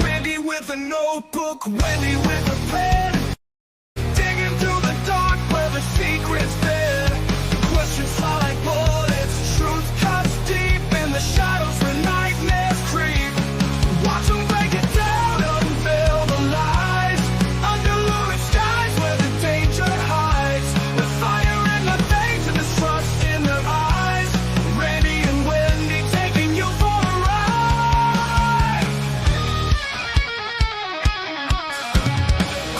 Wendy with a notebook, Wendy with a pen, digging through the dark where the secret's been. Questions fly like bullets, truth cuts deep in the shadows where nightmares creep. Watch them break it down, unveil the lies, under lurid skies where the danger hides. The fire in their veins and the trust in their eyes. Randy and Wendy taking you for a ride.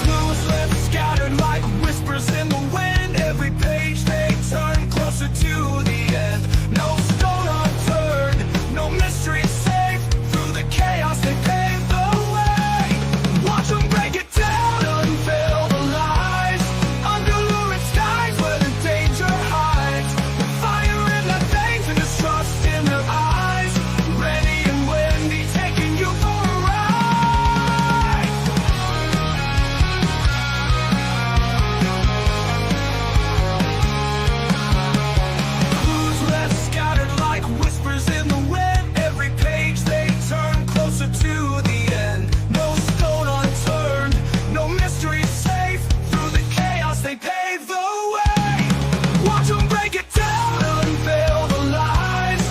Clues left scattered like whispers in the wind. Every page they turn closer to the end. No stone unturned, no mystery safe. Through the chaos they pave the way. Watch them break it down, unveil the lies, under lurid skies where the danger hides. The fire in their veins and distrust in their eyes. Randy and Wendy taking you for a ride. Clues left scattered like whispers in the wind. Every page they turn closer to the end. No stone unturned, no mystery safe. Through the chaos they pave the way. Watch them break it down, unveil the lies,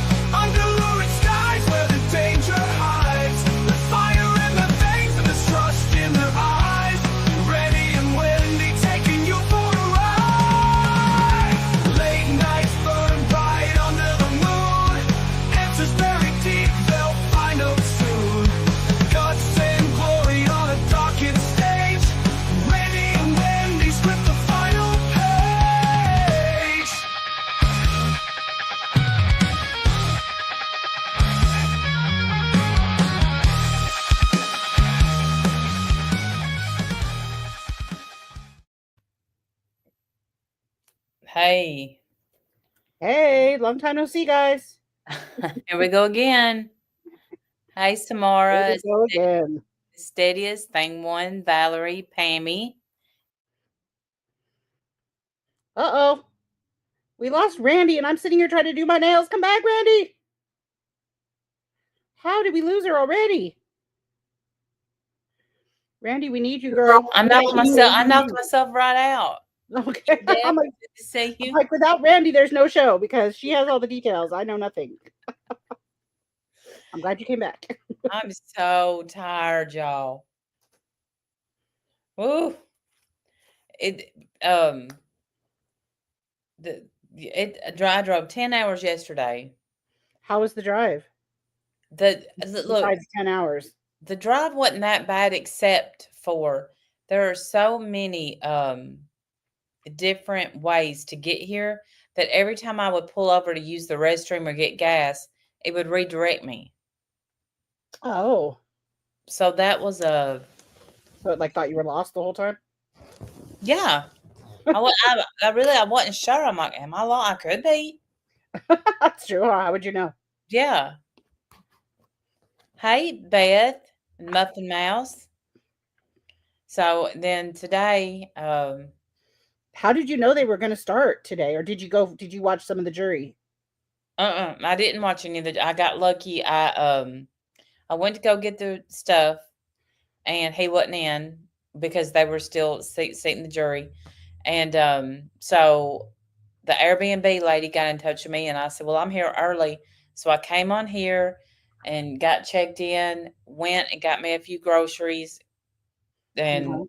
under lurid skies where the danger hides. The fire in their veins and distrust in their eyes. Randy and Wendy taking you for a ride. Late nights burn bright under the moon. Answers buried deep, they'll find them soon. Guts and glory on a darkened stage. Randy and Wendy script the final page. Hey, Hey, long time no see, guys. here we go again. Hey, Here Samara, we go again. Steadiest, Thing One, Valerie, Pammy. Uh-oh. We lost Randy, and I'm sitting here trying to do my nails. Come back, Randy. How did we lose her already? Randy, we need you, girl. I knocked myself right out. Okay. Deb, I'm like, good to see you. without Randy, there's no show because she has all the details. I know nothing. I'm glad you came back. I'm so tired, y'all. Ooh. I drove 10 hours yesterday. How was the drive? Look, Besides 10 hours. the drive wasn't that bad except for there are so many different ways to get here that every time I would pull over to use the restroom or get gas, it would redirect me. Oh. So that was So it like thought you were lost the whole time? yeah. I wasn't sure. I'm like, am I lost? I could be. That's true. How would you know? Yeah. Hey, Beth and Muffin Mouse. So then today, How did you know they were going to start today? Or did you watch some of the jury? I didn't watch any of the. I got lucky. I went to go get the stuff, and he wasn't in because they were still seating the jury, and so the Airbnb lady got in touch with me, and I said, "Well, I'm here early," so I came on here and got checked in, went and got me a few groceries, and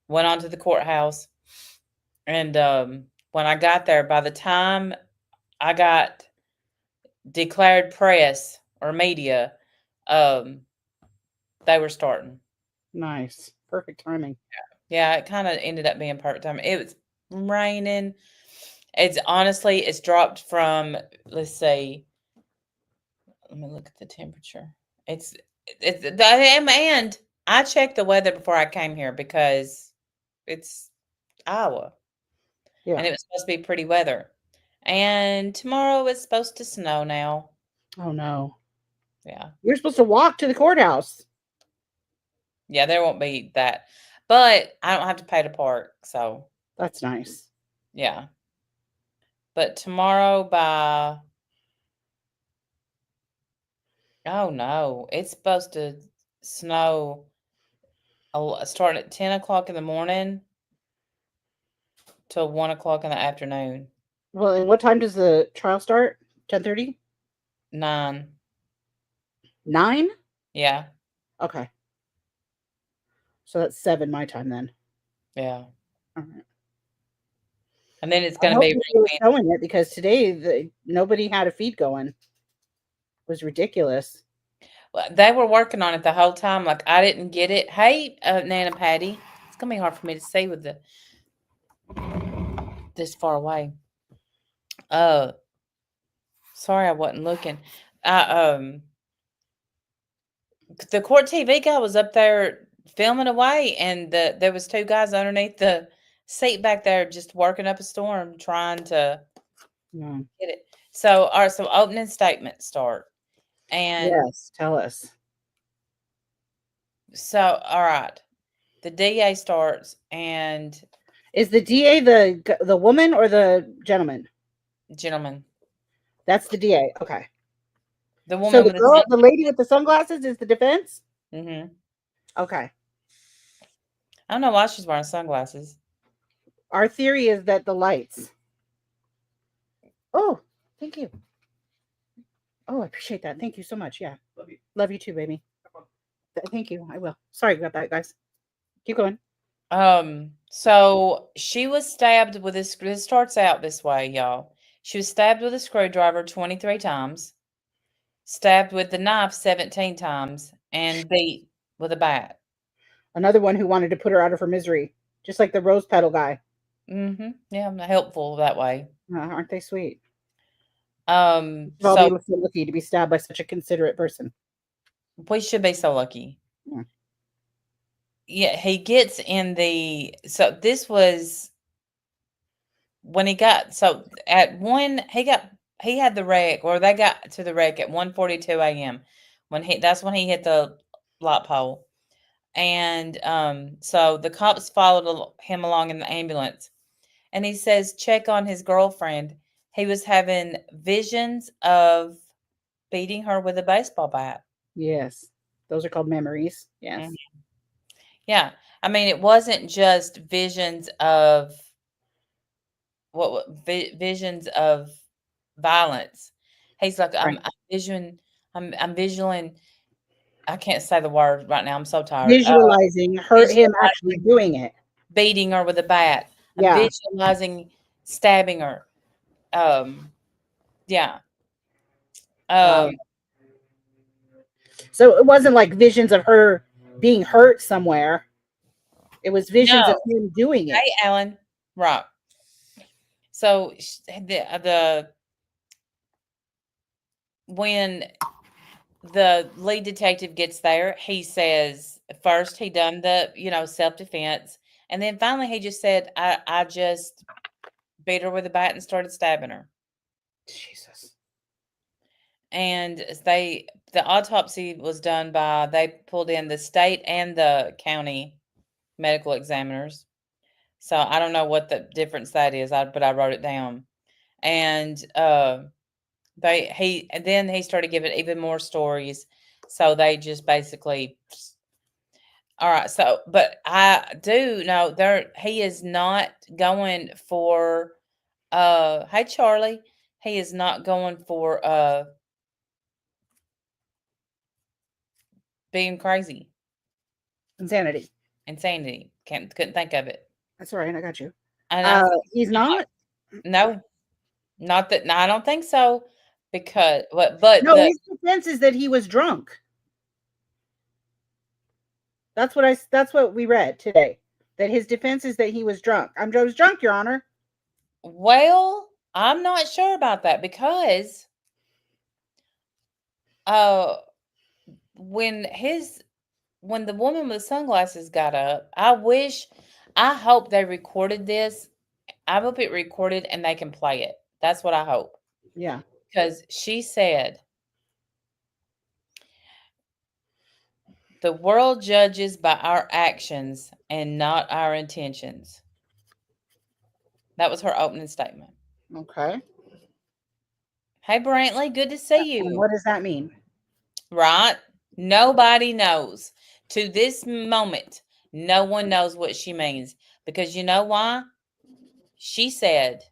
went on to the courthouse. And when I got there, by the time I got declared press or media, they were starting. Nice. Perfect timing. Yeah, it kind of ended up being perfect timing. It was raining. It's dropped from, let's see. Let me look at the temperature. And I checked the weather before I came here because it's Iowa. Yeah. And it was supposed to be pretty weather. And tomorrow it's supposed to snow now. Oh no. Yeah. You're supposed to walk to the courthouse. Yeah, there won't be that. But I don't have to pay to park, so That's nice. yeah. But tomorrow by Oh no, it's supposed to snow starting at 10 o'clock in the morning till 1 o'clock in the afternoon. Well, and what time does the trial start? 10:30? 9. 9? Yeah, Okay. So that's 7 my time then. yeah. All right. And then it's I gonna hope be that they were really showing it because today nobody had a feed going. It was ridiculous. well, they were working on it the whole time. Like I didn't get it. Hey, Nana Patty, it's gonna be hard for me to see with the this far away. Uh, sorry, I wasn't looking. I the court TV guy was up there filming away, and there was two guys underneath the seat back there just working up a storm, trying to Yeah. get it. So, all right, so opening statement start, and Yes, tell us. so all right, the DA starts, and Is the DA the woman or the gentleman? gentlemen, That's the DA. Okay. the So woman the with the girl, the lady with the sunglasses is the defense? mm-hmm. Okay. I don't know why she's wearing sunglasses. Our theory is that the lights. Oh, thank you. Oh, I appreciate that. Thank you so much. Yeah. Love you. Love you too, baby. Thank you. I will. Sorry about that, guys. Keep going. So she was stabbed with this. This starts out this way, y'all. She was stabbed with a screwdriver 23 times, stabbed with the knife 17 times, and beat with a bat. Another one who wanted to put her out of her misery, just like the rose petal guy. Mm-hmm. Yeah, helpful that way. Aren't they sweet? We'll all So be so lucky to be stabbed by such a considerate person. we should be so lucky. Yeah. Yeah, he gets in the. So this was when he got. So at one, he had the wreck, or they got to the wreck at 1:42 a.m. That's when he hit the light pole. And so the cops followed him along in the ambulance, and he says check on his girlfriend. He was having visions of beating her with a baseball bat. Yes. Those are called memories. Yes. Mhm. Yeah, I mean it wasn't just visions of visions of violence. He's like Right. I'm visualing. I can't say the word right now. I'm so tired. Visualizing him actually Visualizing doing it. beating her with a bat. I'm Yeah. visualizing stabbing her. Um, yeah. Wow. Um, So it wasn't like visions of her being hurt somewhere. It was visions of no. him doing it. Hey, Alan. Right. So the when the lead detective gets there, he says first he done the self defense, and then finally he just said I just beat her with a bat and started stabbing her. Jesus. And the autopsy was done by they pulled in the state and the county medical examiners. So I don't know what the difference that is, but I wrote it down. And then he started giving even more stories. So they just basically all right. So but I do know he is not going for hey Charlie. He is not going for being crazy. Insanity. Insanity. Couldn't think of it. That's all right. I got you. And I think He's not. no, not that. No, I don't think so. Because but No, the his defense is that he was drunk. That's what we read today. That his defense is that he was drunk. I was drunk, Your Honor. well, I'm not sure about that because uh when his when the woman with sunglasses got up, I hope they recorded this. I hope it recorded and they can play it. That's what I hope. Yeah. Because she said the world judges by our actions and not our intentions. That was her opening statement. Okay. Hey, Brantley, good to see And you. what does that mean? right? Nobody knows. To this moment, no one knows what she means. Because you know why? She said,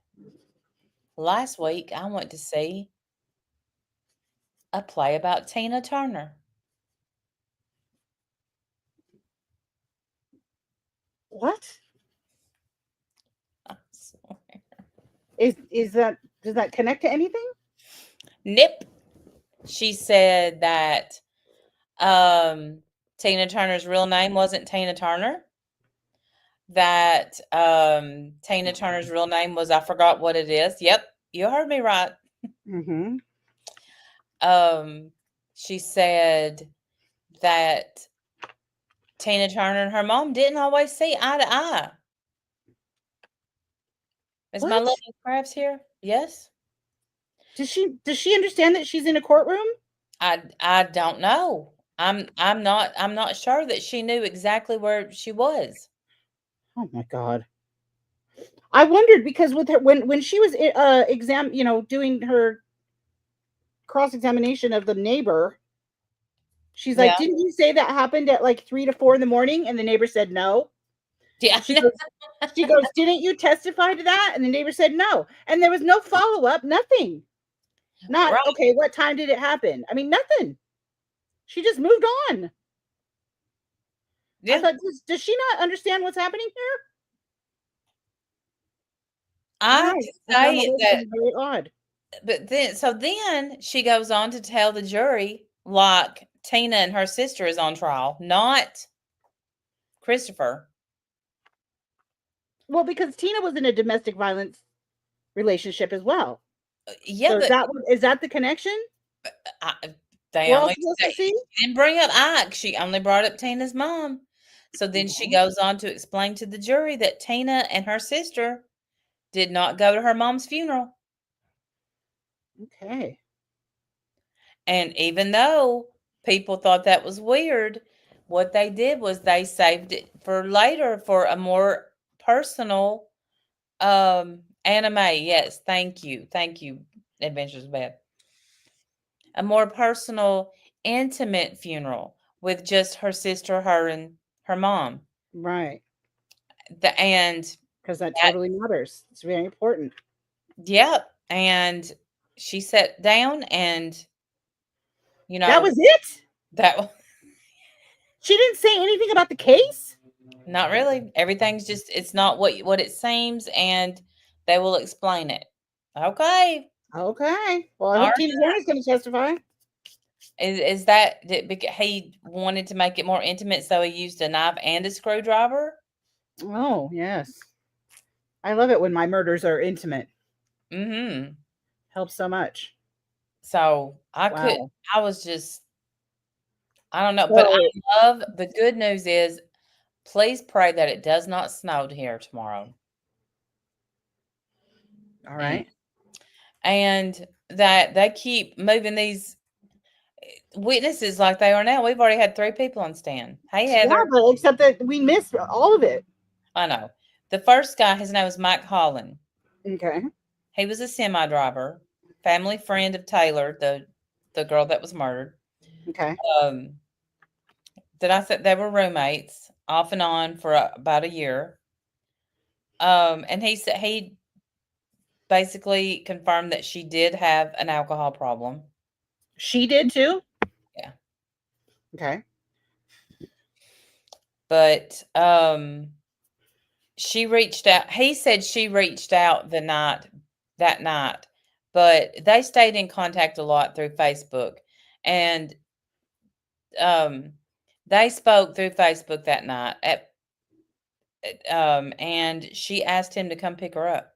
last week I went to see a play about Tina Turner. What I swear. is that? Does that connect to anything? Nip. She said that Tina Turner's real name wasn't Tina Turner. That Tina Turner's real name was, I forgot what it is. Yep, you heard me right. Mm-hmm. Um, she said that Tina Turner and her mom didn't always see eye to eye. Is my What? little crabs here? Yes. Does she understand that she's in a courtroom? I don't know. I'm not sure that she knew exactly where she was. Oh my god. I wondered because with her when she was doing her cross examination of the neighbor, she's like, Yeah. "Didn't you say that happened at like 3 to 4 in the morning?" And the neighbor said no. Yeah. She goes, she goes, "Didn't you testify to that?" And the neighbor said no. And there was no follow up, nothing. Not Right. okay. What time did it happen? I mean, nothing. She just moved on. I Yeah. thought, does she not understand what's happening here? I I don't have know. to I found the say whole that, thing very odd. but then she goes on to tell the jury like Tina and her sister is on trial, not Christopher. Well, because Tina was in a domestic violence relationship as well. Yeah, So but is that the connection I, they we're all only supposed to they, see? she didn't bring up Ike. She only brought up Tina's mom. So then she Mhm. goes on to explain to the jury that Tina and her sister did not go to her mom's funeral. Okay. And even though people thought that was weird, what they did was they saved it for later for a more personal anime. Yes, thank you. Thank you, Adventures of Bad. A more personal, intimate funeral with just her sister, her and her mom. Right. And Because that that, totally matters. It's very important. yep. And she sat down and, you That know, was it? that She didn't say anything about the case? not really. Everything's just, it's not what it seems, and they will explain it. Okay. Okay. Well, I All hope right. Tina Turner's going to testify. Is that he wanted to make it more intimate, so he used a knife and a screwdriver? Oh, yes. I love it when my murders are intimate. Mm-hmm. Helps so much. So Wow. I was just, I don't know, but So, I love, the good news is, please pray that it does not snow here tomorrow. all Mm. right. And that they keep moving these witnesses like they are now. We've already had 3 people on stand. Hey, Yeah, Heather. but except that we missed all of it. I know. The first guy, his name was Mike Holland. Okay. He was a semi driver, family friend of Taylor, the girl that was murdered. Okay. Um, did I say they were roommates off and on for about a year? And he said he basically confirmed that she did have an alcohol problem. She did too? Yeah, Okay. but she reached out. He said she reached out that night, but they stayed in contact a lot through Facebook, and um, they spoke through Facebook that night. And she asked him to come pick her up.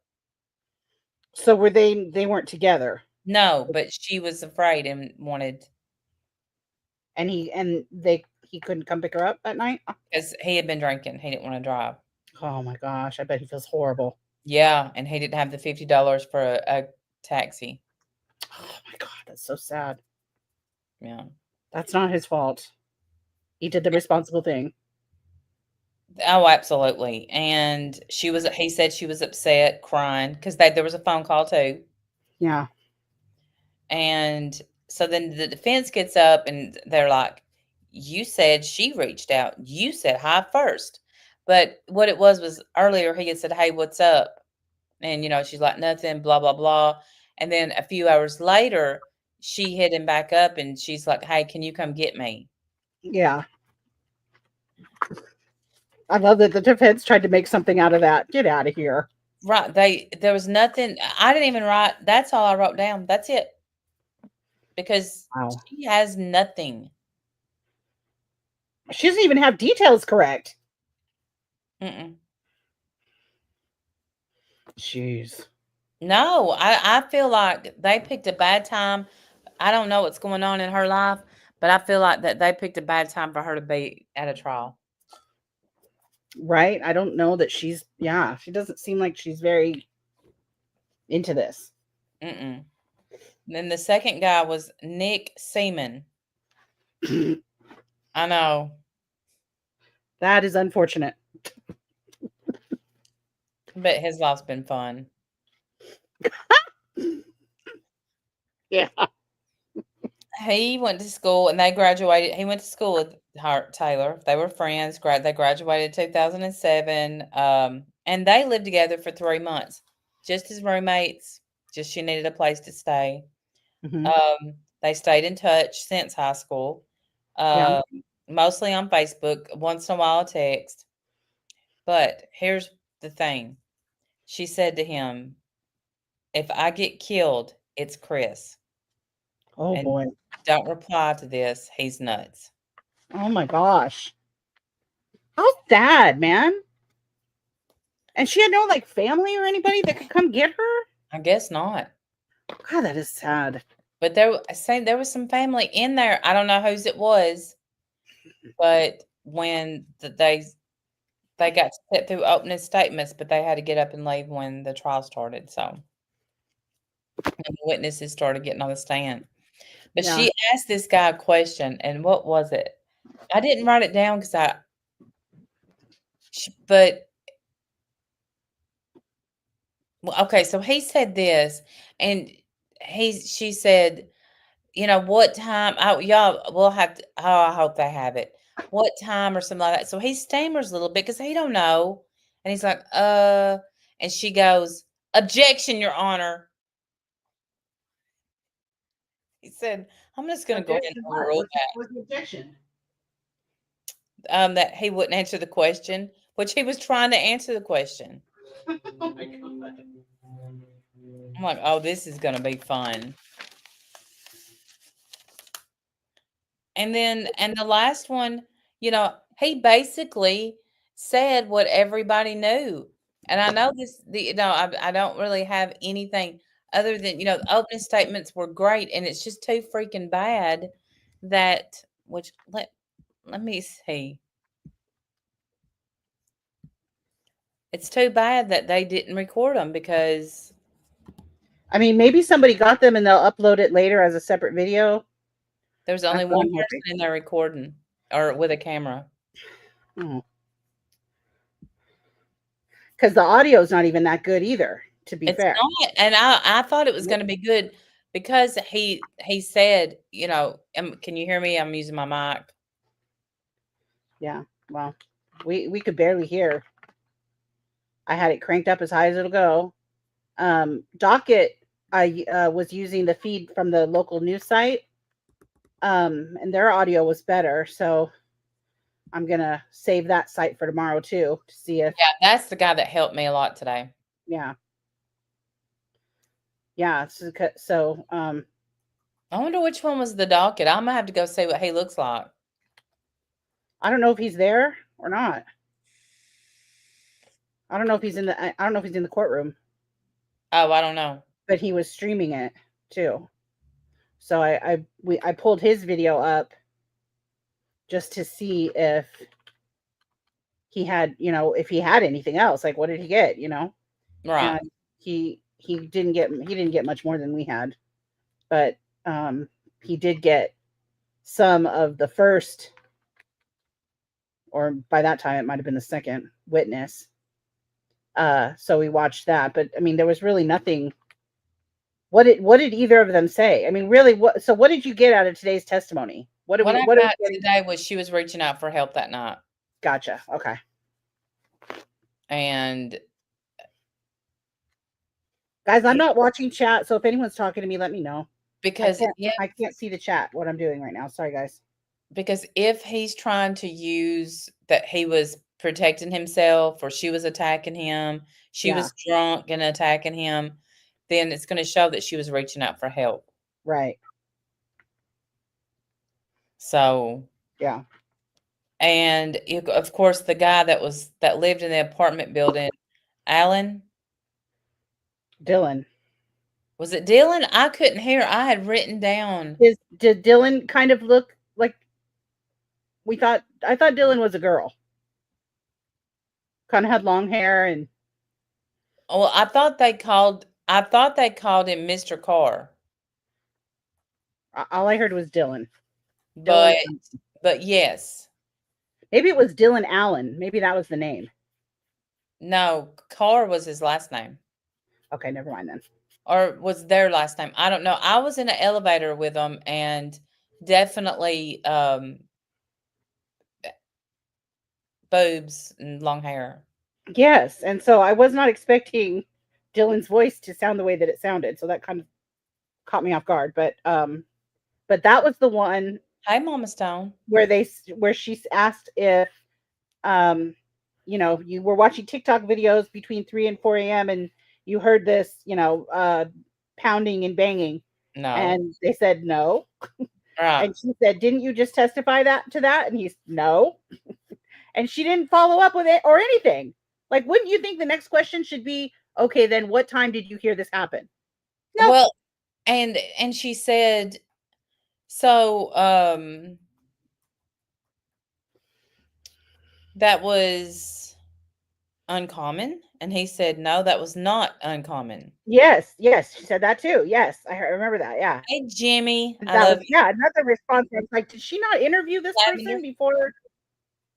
So were they weren't together? No, but she was afraid and wanted, And he couldn't come pick her up that night? because he had been drinking. He didn't want to drive. Oh my gosh, I bet he feels horrible. Yeah, and he didn't have the $50 for a taxi. Oh my god, that's so sad. Yeah. That's not his fault. He did the responsible thing. Oh, absolutely. And he said she was upset, crying, because there was a phone call too. Yeah. And So then the defense gets up and they're like, you said she reached out. You said hi first. But what it was earlier he had said, hey, what's up? And, she's like, nothing, blah, blah, blah. And then a few hours later, she hit him back up and she's like, hey, can you come get me? Yeah. I love that the defense tried to make something out of that. Get out of here. Right. There was nothing. I didn't even write. That's all I wrote down. That's it. Because Wow. she has nothing. She doesn't even have details correct. Mm-mm. Jeez. No, I feel like they picked a bad time. I don't know what's going on in her life, but I feel like that they picked a bad time for her to be at a trial. Right? I don't know that she's, she doesn't seem like she's very into this. Mm-mm. Then the second guy was Nick Seaman. I know. That is unfortunate. But his life's been fun. Yeah. He went to school and they graduated. He went to school with Taylor. They were friends. They graduated in 2007. And they lived together for 3 months, just as roommates. Just she needed a place to stay. Mm-hmm. They stayed in touch since high school, Yeah. mostly on Facebook. Once in a while, a text. But here's the thing: she said to him, "If I get killed, it's Chris." Oh And boy. don't reply to this. He's nuts. Oh my gosh. How sad, man. And she had no like family or anybody that could come get her? I guess not. God, that is sad. But there was some family in there. I don't know whose it was, but when they got to sit through opening statements, but they had to get up and leave when the trial started. So, and the witnesses started getting on the stand. But Yeah. she asked this guy a question, and what was it? I didn't write it down because but well, okay. So he said this, and she said, what time? Y'all, we'll have to. Oh, I hope they have it. What time or something like that. So he stammers a little bit because he don't know, and he's like, and she goes, objection, Your Honor. He said, I'm just going to go ahead and overrule What's the objection? that he wouldn't answer the question, which he was trying to answer the question. Oh my God. I'm like, oh, this is going to be fun. And the last one, he basically said what everybody knew. And I know I don't really have anything other than, the opening statements were great. And it's just too freaking bad let me see. It's too bad that they didn't record them because I mean, maybe somebody got them and they'll upload it later as a separate video. there's only That's what one I'm hoping. person in there recording or with a camera. Because the audio is not even that good either, to be It's fair. not, and I thought it was gonna be good because he said, can you hear me? I'm using my mic. Yeah. Well, we could barely hear. I had it cranked up as high as it'll go. Docket, I was using the feed from the local news site, and their audio was better. So I'm gonna save that site for tomorrow too to see if. Yeah, that's the guy that helped me a lot today. Yeah. Yeah. So I wonder which one was the docket. I'm gonna have to go see what he looks like. I don't know if he's there or not. I don't know if he's in the. I don't know if he's in the courtroom. Oh, I don't know. But he was streaming it too. So I pulled his video up just to see if he had, if he had anything else. Like what did he get, Right. And he didn't get much more than we had. But he did get some of the first, or by that time it might have been the second witness. So we watched that, but I mean there was really nothing what did either of them say? I mean, really, what did you get out of today's testimony? What What I are we got getting? today was she was reaching out for help that night, Gotcha. Okay. and Guys, I'm he, not watching chat, so if anyone's talking to me, let me know. I because can't yeah, I can't see the chat what I'm doing right now. Sorry guys. because if he's trying to use that he was protecting himself or she was attacking him, she Yeah, was drunk and attacking him, then it's going to show that she was reaching out for help. right. So, Yeah. and of course, the guy that lived in the apartment building, Alan, Dylan. was it Dylan? I couldn't hear. I had written down. Did Dylan kind of look like I thought Dylan was a girl. Kind of had long hair and Well, I thought they called him Mr. Carr, all I heard was Dylan. but Dylan. but yes, Maybe it was Dylan Allen. Maybe that was the name. no, Carr was his last name. Okay, never mind then. Or was their last name. I don't know. I was in an elevator with them and definitely boobs and long hair. Yes, and so I was not expecting Dylan's voice to sound the way that it sounded, so that kind of caught me off guard. But that was the one Hey, Mama Stone. where she asked if um you were watching TikTok videos between 3 and 4 a.m. and you heard this, pounding and banging, No. and they said no. Right. And she said, "Didn't you just testify that?" And he's no. And she didn't follow up with it or anything. Like, wouldn't you think the next question should be, okay, then what time did you hear this happen? Nope. Well, and she said, so that was uncommon. And he said, no, that was not uncommon. Yes, she said that too. Yes, I remember that. Yeah. Hey, Jimmy, I That love was, you. yeah, another response. I was like, did she not interview this Lavender. person before?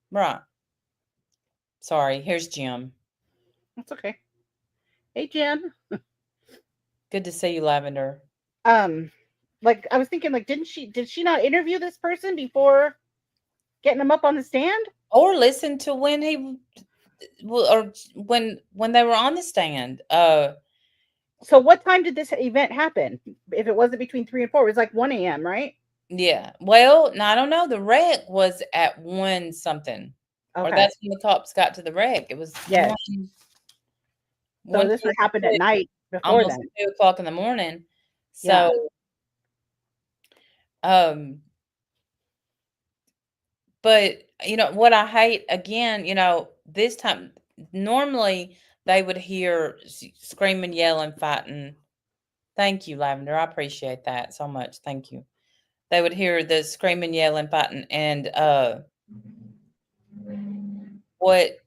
Right. Sorry, here's Jim. That's okay. Hey, Jen. Good to see you, Lavender. Like I was thinking, like, did she not interview this person before getting him up on the stand? Or listen to when or when they were on the stand. So what time did this event happen? If it wasn't between 3 and 4, it was like 1 a.m., right? Yeah. Well, no, I don't know. The wreck was at 1 something. Or Okay. that's when the cops got to the wreck. It was Yes. 1, So this would happen at 1:46, night before almost then. 2 o'clock in the morning. Yeah. So, um, but what I hate again, this time normally they would hear screaming, yelling, fighting. Thank you, Lavender. I appreciate that so much. Thank you. They would hear the screaming, yelling, fighting, and what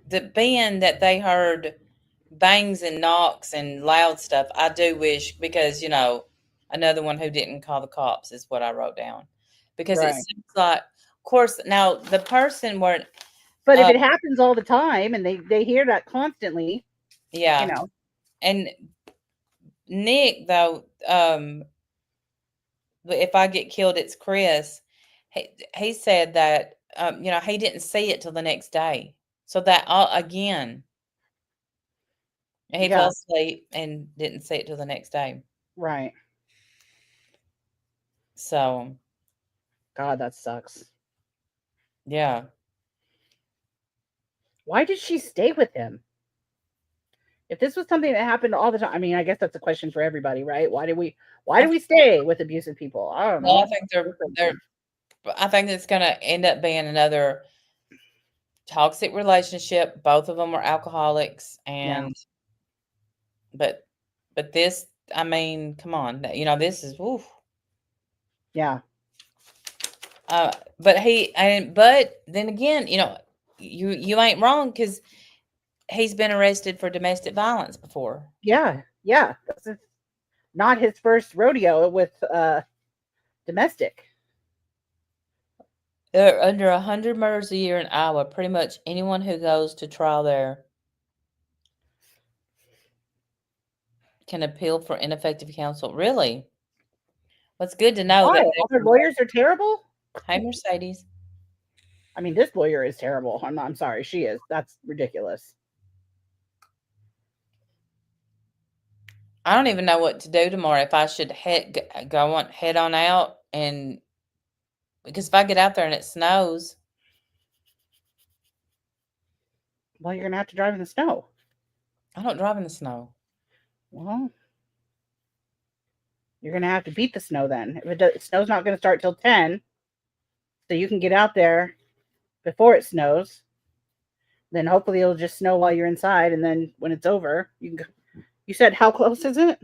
the being that they heard bangs and knocks and loud stuff. I do wish, because another one who didn't call the cops is what I wrote down, because it Right. seems like, of course, now the person where But if uh it happens all the time and they hear that constantly, you yeah, know. and Nick though, if I get killed, it's Chris. He said that he didn't see it till the next day. So that again, he fell Yeah, asleep and didn't see it till the next day. right. So God, that sucks. yeah, Why did she stay with him? If this was something that happened all the time, I mean, I guess that's a question for everybody, right? Why I, do we stay with abusive people? I don't well, know. I think I think it's going to end up being another toxic relationship. Both of them are alcoholics, Yeah, but this, I mean, come on, this is woof. yeah, But then again, you ain't wrong, because he's been arrested for domestic violence before. yeah. This is not his first rodeo with domestic. There are under 100 murders a year in Iowa. Pretty much anyone who goes to trial there. can appeal for ineffective counsel. Really? Well, it's good to know Why? that. All their lawyers are terrible? Hey, Mercedes. I mean, this lawyer is terrible. I'm sorry, she is. That's ridiculous. I don't even know what to do tomorrow. If I should head on out, and because if I get out there and it snows, Well, you're gonna have to drive in the snow. I don't drive in the snow. Well, you're gonna have to beat the snow then. If it snow's not gonna start till 10, so you can get out there before it snows. Then hopefully it'll just snow while you're inside, and then when it's over, you can go. You said how close is it?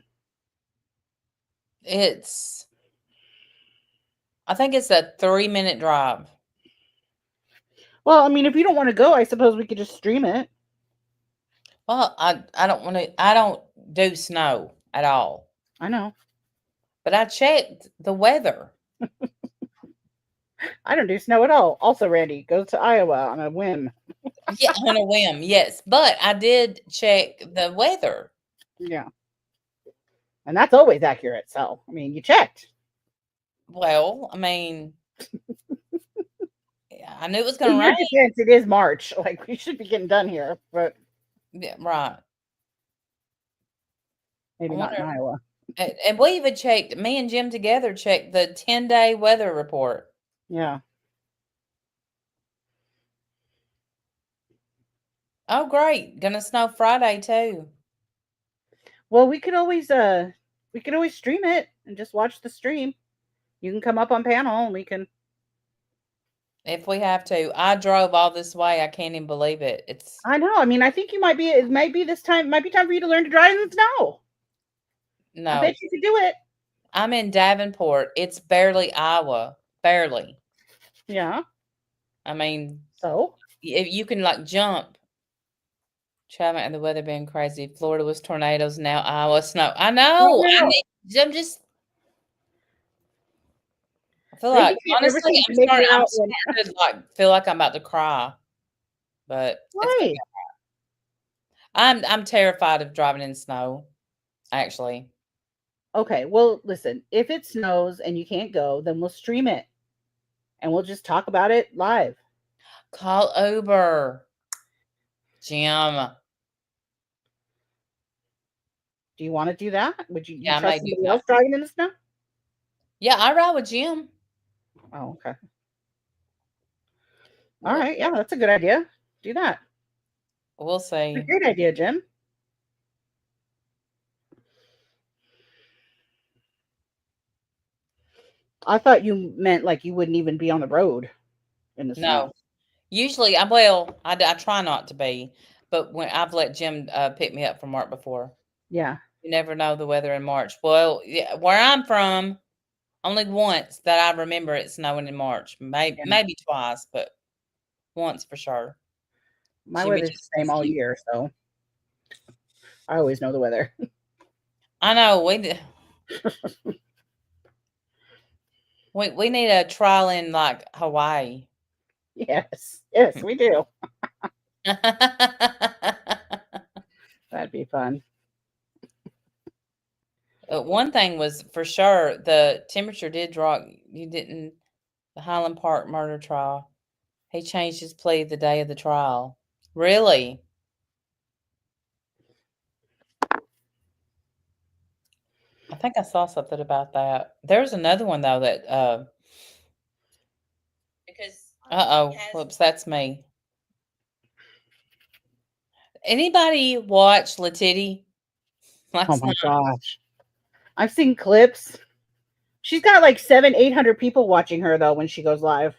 I think it's a 3-minute drive. Well, I mean, if you don't want to go, I suppose we could just stream it. Well, I don't want to. I don't do snow at all. I know. But I checked the weather. I don't do snow at all. Also, Randy goes to Iowa on a whim. Yeah, on a whim, yes. But I did check the weather. Yeah. And that's always accurate. So, I mean, you checked. Well, I mean, I knew it was In going to your rain. defense, it is March. Like, we should be getting done here, but Yeah, right. maybe I not in wonder- Iowa. And we even checked, me and Jim together checked the 10-day weather report. Yeah. Oh, great. Gonna snow Friday too. Well, we could always stream it and just watch the stream. You can come up on panel and we can. If we have to. I drove all this way. I can't even believe it. It's I know. I mean, I think it might be time for you to learn to drive in the snow. I no. bet you could do it. I'm in Davenport. It's barely Iowa. Barely. Yeah. I mean, So, you can like jump. Traveling and the weather being crazy. Florida was tornadoes. Now Iowa snow. I know. Yeah. I'm just. I feel Maybe like you never honestly, seem to make it I'm out when- starting to like feel like I'm about to cry. But it's gonna why? be all right. I'm terrified of driving in snow. Actually, Okay, well, listen, if it snows and you can't go, then we'll stream it. And we'll just talk about it live. call Uber, Jim. Do you want to do that? Would you, Yeah, I trust may do somebody that. else driving in the snow? Yeah, I ride with Jim. Oh, okay. All right, yeah, that's a good idea. Do that. We'll It's see. a great idea, Jim. I thought you meant like you wouldn't even be on the road in the snow. No, usually I try not to be, but when I've let Jim pick me up from work before. Yeah. You never know the weather in March. Well, yeah, where I'm from, only once that I remember it snowing in March. Maybe twice, but once for sure. My Jimmy weather's just the same all keeps- year, so I always know the weather. I know we need a trial in like Hawaii. Yes, we do. That'd be fun. One thing was for sure the temperature did drop. The Highland Park murder trial. He changed his plea the day of the trial. Really? I think I saw something about that. There's another one though that whoops, that's me. Anybody watch Letiti last Oh my night? gosh. I've seen clips. She's got like 800 people watching her though when she goes live.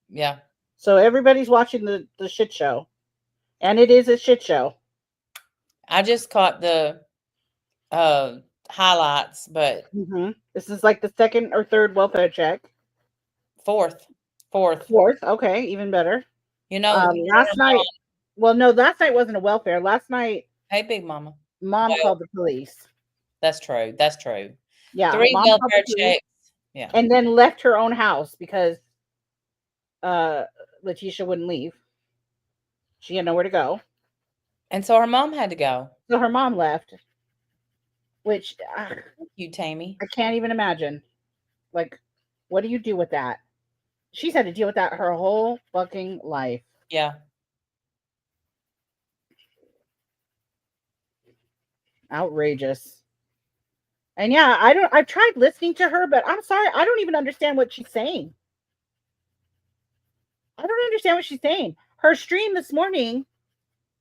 Yeah. So everybody's watching the shit show. And it is a shit show. I just caught the highlights, but This is like the second or third welfare check. fourth. Fourth. Okay, even better. You know, last night. Well, no, last night wasn't a welfare. Last night, hey, Big Mama. Mom called the police. That's true. That's true. Yeah, 3 Mom called welfare the police checks. Yeah. and then left her own house because Letitia wouldn't leave. She had nowhere to go. And so her mom had to go. So her mom left. which Thank you, Tammy. I can't even imagine. Like, what do you do with that? She's had to deal with that her whole fucking life. Yeah. Outrageous. And yeah, I've tried listening to her, but I'm sorry, I don't even understand what she's saying. I don't understand what she's saying. Her stream this morning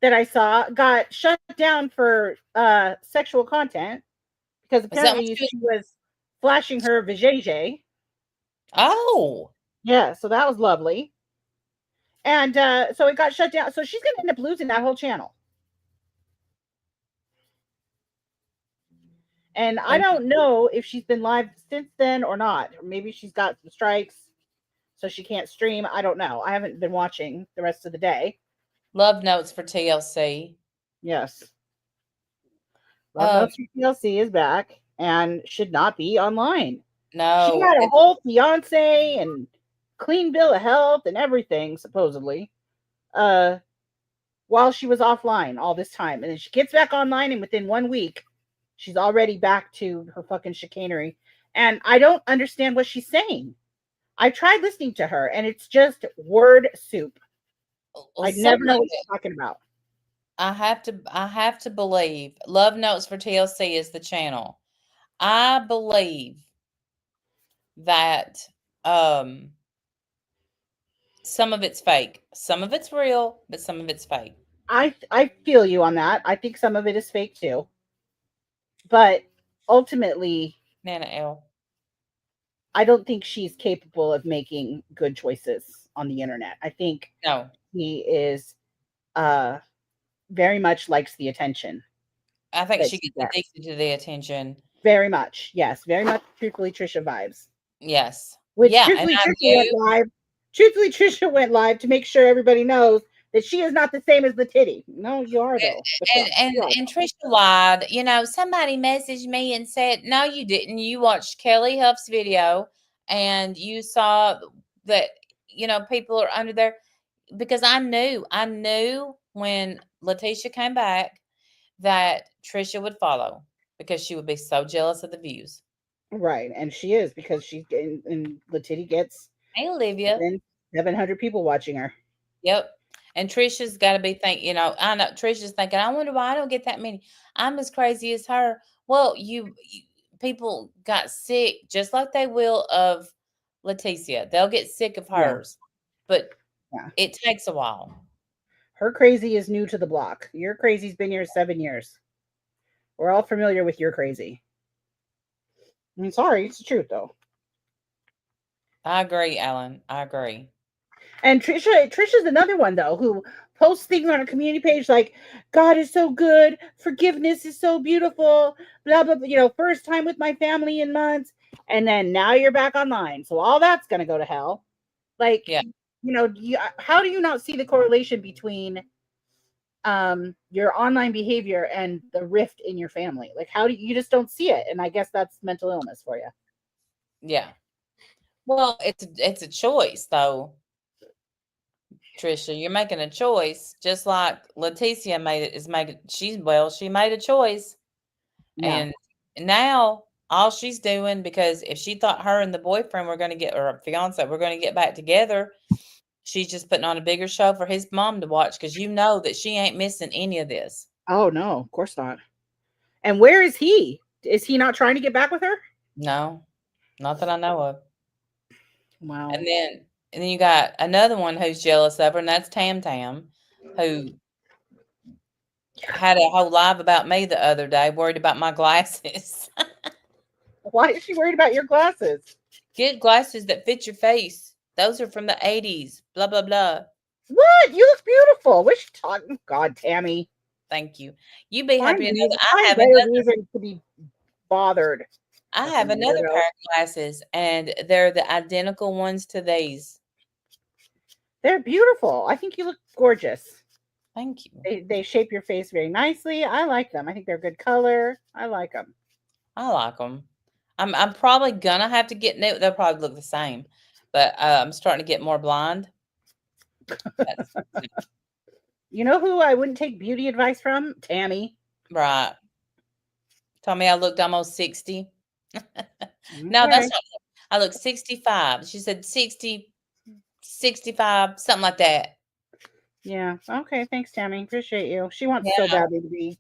that I saw got shut down for sexual content because Is that what apparently she was? she was flashing her vajayjay. Oh, Yeah, so that was lovely. And so it got shut down. So she's going to end up losing that whole channel. And I and don't know if she's been live since then or not. Or maybe she's got some strikes, so she can't stream. I don't know. I haven't been watching the rest of the day. love notes for TLC. Yes. Love Um, Notes for TLC is back and should not be online. She no, had a whole fiance and clean bill of health and everything, supposedly, uh, while she was offline all this time. And then she gets back online, and within 1 week, she's already back to her fucking chicanery. And I don't understand what she's saying. I tried listening to her, and it's just word soup. I never know what she's talking about. I have to believe Love Notes for TLC is the channel. I believe that um some of it's fake. Some of it's real, but some of it's fake. I feel you on that. I think some of it is fake too. But ultimately, Nana L. I don't think she's capable of making good choices on the internet. I think No. he is uh very much likes the attention I think that she she gets gets. addicted to the attention. Very much. Yes, very much truthfully Trisha vibes. Yes. Which Yeah, and truthfully I Trisha went knew live. Truthfully Trisha went live to make sure everybody knows that she is not the same as the titty. No, you are though. But and and you are. and Trisha lied. You know, somebody messaged me and said, "No, you didn't. You watched Kelly Huff's video and you saw that, people are under there." Because I knew when Letitia came back that Trisha would follow because she would be so jealous of the views. Right. And she is because she's getting and the titty gets Hey, Olivia. 700 people watching her. Yep. And Trisha's got to be I know Trisha's thinking, I wonder why I don't get that many. I'm as crazy as her. Well, people got sick just like they will of Leticia. They'll get sick of Yeah. hers, but Yeah. it takes a while. Her crazy is new to the block. Your crazy's been here 7 years. We're all familiar with your crazy. I mean, sorry, it's the truth though. I agree, Alan. I agree. And Trisha's another one though who posts things on her community page like God is so good, forgiveness is so beautiful, blah blah, first time with my family in months, and then now you're back online. So all that's gonna go to hell. Like, Yeah. how do you not see the correlation between your online behavior and the rift in your family? Like, how do you just don't see it? And I guess that's mental illness for you. Yeah. Well, it's a choice though. Trisha, you're making a choice, just like Leticia she made a choice. Yeah. And now all she's doing, because if she thought her and the boyfriend were going to get, or fiance were going to get back together, she's just putting on a bigger show for his mom to watch, because you know that she ain't missing any of this. Oh no, of course not. And where is he? Is he not trying to get back with her? No, not that I know of. Wow. And then you got another one who's jealous of her, and that's Tam Tam, who had a whole live about me the other day, worried about my glasses. Why is she worried about your glasses? Get glasses that fit your face. Those are from the 80s. Blah, blah, blah. What? You look beautiful. What you talking? God, Tammy. Thank you. You be Find, happy to know reason, that find better reason to be bothered. I have Fucking another weirdo. pair of glasses, and they're the identical ones to these. They're beautiful. I think you look gorgeous. Thank you. They shape your face very nicely. I like them. I think they're a good color. I like them. I like them. I'm probably gonna have to get new. They'll probably look the same, but I'm starting to get more blind. You know who I wouldn't take beauty advice from? Tammy. Right. Told me I looked almost 60. No, that's Okay. not. I look 65. She said 60, 65, something like that. Yeah. Okay. Thanks, Tammy. Appreciate you. She wants so Yeah, badly to be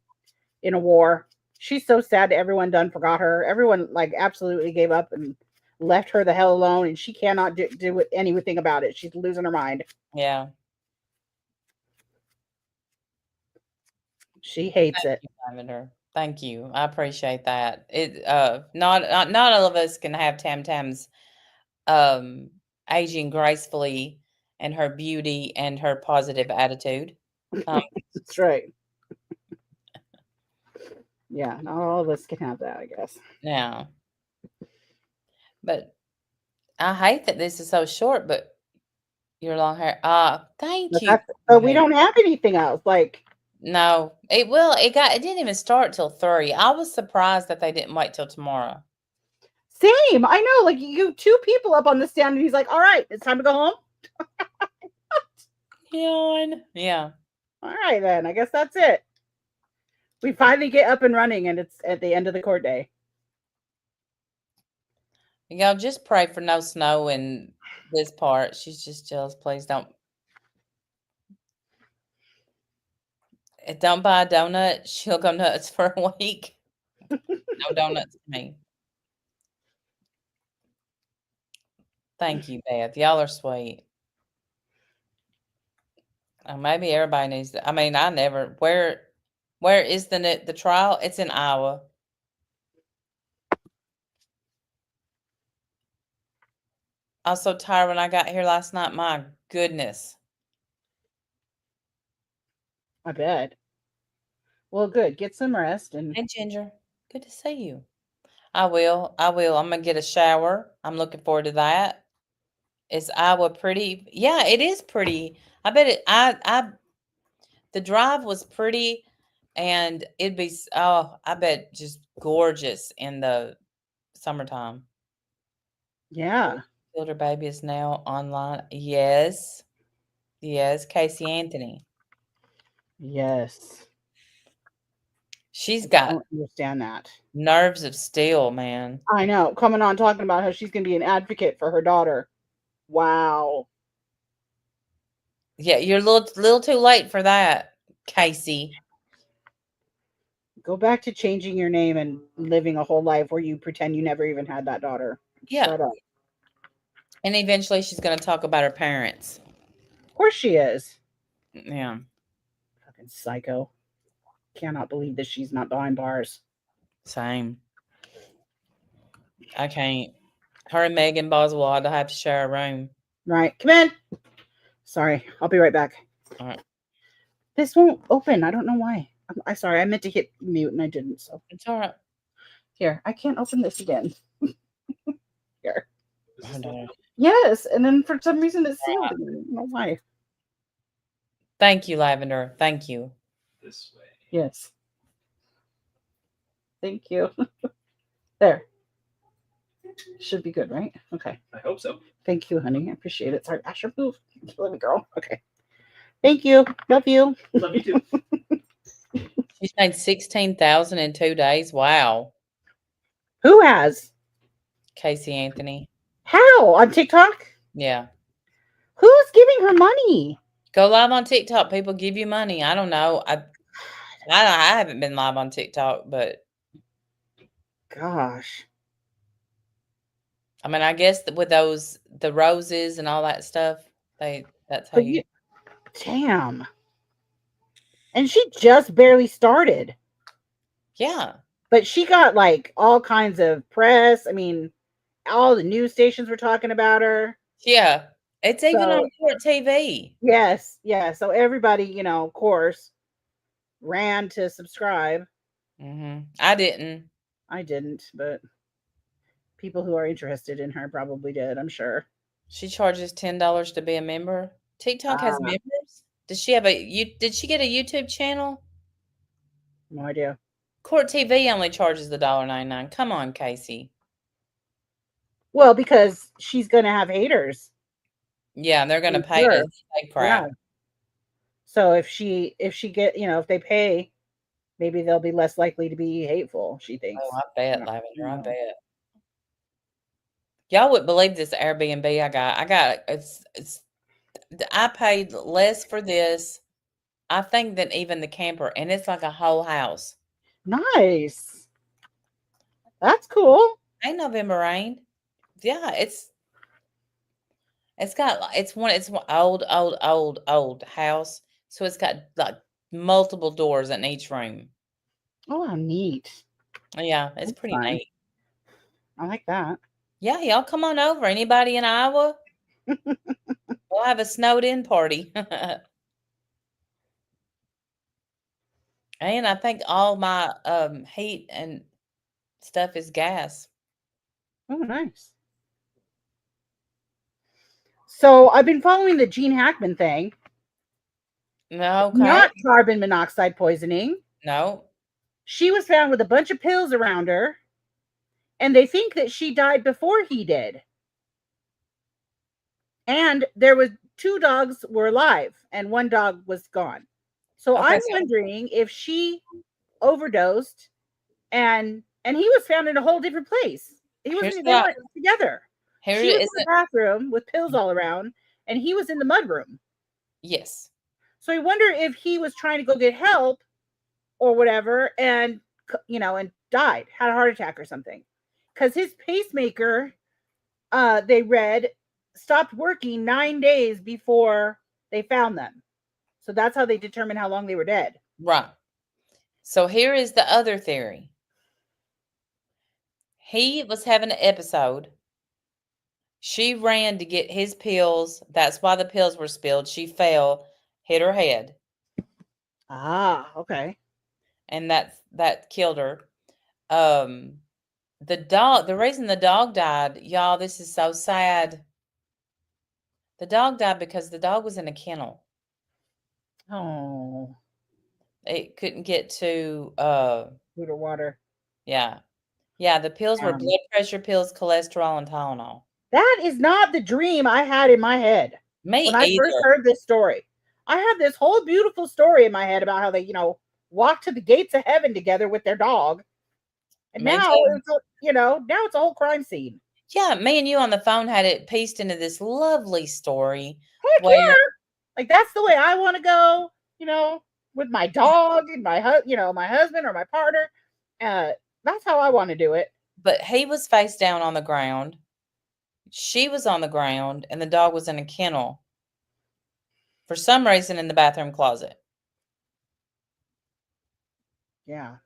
in a war. She's so sad that everyone done forgot her. Everyone like absolutely gave up and left her the hell alone, and she cannot do anything about it. She's losing her mind. yeah. She hates Thank it. you, Lavender. Thank you. I appreciate that. It not all of us can have Tam Tam's um aging gracefully and her beauty and her positive attitude. Um, That's right. Yeah, not all of us can have that, I guess. yeah. But I hate that this is so short, but your long hair. Thank But you. that's but we don't have anything else. Like, No, it didn't even start till 3. I was surprised that they didn't wait till tomorrow. same. I know. Like you, two people up on the stand, and he's like, "All right, it's time to go home." Yawn. Yeah. All right, then. I guess that's it. We finally get up and running, and it's at the end of the court day. Y'all just pray for no snow in this part. She's just jealous. Please don't buy a donut. She'll go nuts for a week. No donuts to me. Thank you, Beth. Y'all are sweet. Maybe everybody needs to. I mean, I never. Where is the trial? It's in Iowa. I was so tired when I got here last night. My goodness. I bet. Well, good. Get some rest, and Hey, Ginger. Good to see you. I will. I will. I'm gonna get a shower. I'm looking forward to that. Is Iowa pretty? Yeah, it is pretty. I bet it. The drive was pretty, and it'd be. Oh, I bet just gorgeous in the summertime. yeah, Builder baby is now online. Yes, yes. Casey Anthony. yes. She's I got don't understand that. nerves of steel, man. I know. Coming on talking about how she's going to be an advocate for her daughter. Wow. Yeah, you're a little too late for that, Casey. Go back to changing your name and living a whole life where you pretend you never even had that daughter. Yeah, Shut up. and eventually she's gonna talk about her parents. Of course she is. Yeah, Fucking psycho. Cannot believe that she's not behind bars. same. I can't. Her and Megan Boswell ought to have to share a room. Right. Come in. Sorry. I'll be right back. All right. This won't open. I don't know why. I'm sorry. I meant to hit mute and I didn't. So It's all right. here, I can't open this again. Here. Hold on. Yes. And then for some reason it's sealed again. I don't know why. Thank you, Lavender. Thank you. This way. Yes. Thank you. There. Should be good, right? Okay. I hope so. Thank you, honey. I appreciate it. Sorry, Asher, move. Let me go. Okay. Thank you. Love you. Love you too. She's made 16,000 in 2 days. Wow. Who has? Casey Anthony. How? On TikTok? Yeah. Who's giving her money? Go live on TikTok. People give you money. I don't know. I haven't been live on TikTok, but Gosh. I mean, I guess that with the roses and all that stuff, that's how But you. damn. And she just barely started. Yeah. But she got like all kinds of press. I mean, all the news stations were talking about her. Yeah. It's even So on court TV. yes, yeah. So everybody, of course, ran to subscribe. I didn't. I didn't, but people who are interested in her probably did, I'm sure. She charges $10 to be a member. TikTok has Ah, members. Did she get a YouTube channel? no idea. Court TV only charges the $1.99. Come on, Casey. Well, because she's gonna have haters. Yeah, they're gonna I'm pay sure. to say crap. Yeah. So if they pay, maybe they'll be less likely to be hateful, she thinks. Oh, I I bet, don't Lavender. I know. bet. Y'all would believe this Airbnb I got. It's I paid less for this, I think, than even the camper, and it's like a whole house. Nice. That's cool. Ain't November rain. Yeah, it's got it's one old house. So it's got like multiple doors in each room. Oh, how neat. Yeah, it's That's pretty fun. neat. I like that. Yeah, y'all come on over. Anybody in Iowa? We'll have a snowed in party. And I think all my heat and stuff is gas. Oh, nice. So I've been following the Gene Hackman thing. No, okay. Not carbon monoxide poisoning. No. She was found with a bunch of pills around her, and they think that she died before he did. And there was 2 dogs were alive and 1 dog was gone. So Okay, I'm so wondering if she overdosed and he was found in a whole different place. He here's wasn't they what weren't together. here She was in is the it. bathroom with pills all around and he was in the mudroom. Yes. So I wonder if he was trying to go get help or whatever and and died, had a heart attack or something. Cuz his pacemaker they read stopped working 9 days before they found them. So that's how they determined how long they were dead. Right. So here is the other theory. He was having an episode. She ran to get his pills. That's why the pills were spilled. She fell, hit her head, Ah, okay. and that killed her. Um, the reason the dog died, y'all, this is so sad. The dog died because the dog was in a kennel. Oh, It couldn't get to food or water. yeah. Yeah, the pills were Um, blood pressure pills, cholesterol, and Tylenol. that is not the dream I had in my head when Me I first either. heard this story. I had this whole beautiful story in my head about how they, walked to the gates of heaven together with their dog. And Me now too. now it's a whole crime scene. Yeah, me and you on the phone had it pieced into this lovely story Heck where yeah. Like that's the way I want to go, with my dog and my husband or my partner. Uh that's how I want to do it. but he was face down on the ground, she was on the ground, and the dog was in a kennel for some reason in the bathroom closet. Yeah.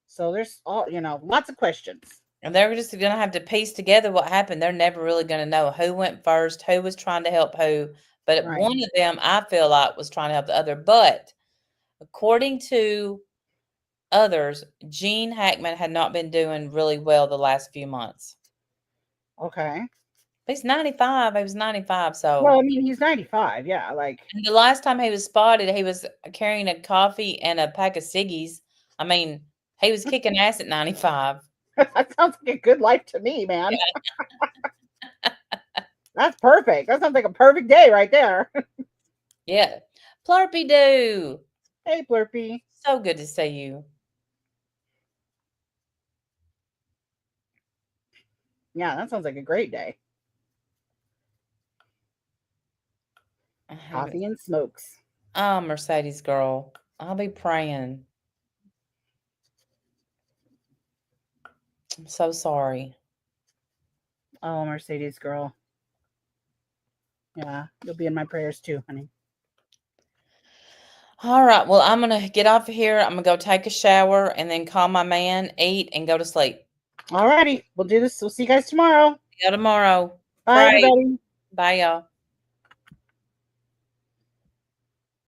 So there's lots of questions. And they're just gonna have to piece together what happened. They're never really gonna know who went first, who was trying to help who. But Right. one of them, I feel like, was trying to help the other. But according to others, Gene Hackman had not been doing really well the last few months. Okay. He's 95. He was 95. Well, So, I mean, he's 95. Yeah, like and the last time he was spotted, he was carrying a coffee and a pack of ciggies. I mean, he was kicking ass at 95. that sounds like a good life to me, man. That's perfect. That sounds like a perfect day right there. Yeah. Plurpy doo. Hey, Blurpy. So good to see you. Yeah, that sounds like a great day. I haven't. Coffee and smokes. Oh, Mercedes girl. I'll be praying. I'm so sorry. Oh, Mercedes girl. Yeah, you'll be in my prayers too, honey. All right. Well, I'm going to get off of here. I'm going to go take a shower and then call my man, eat, and go to sleep. All righty, we'll do this. We'll see you guys tomorrow. See you tomorrow. Bye, Pray. everybody. Bye, y'all.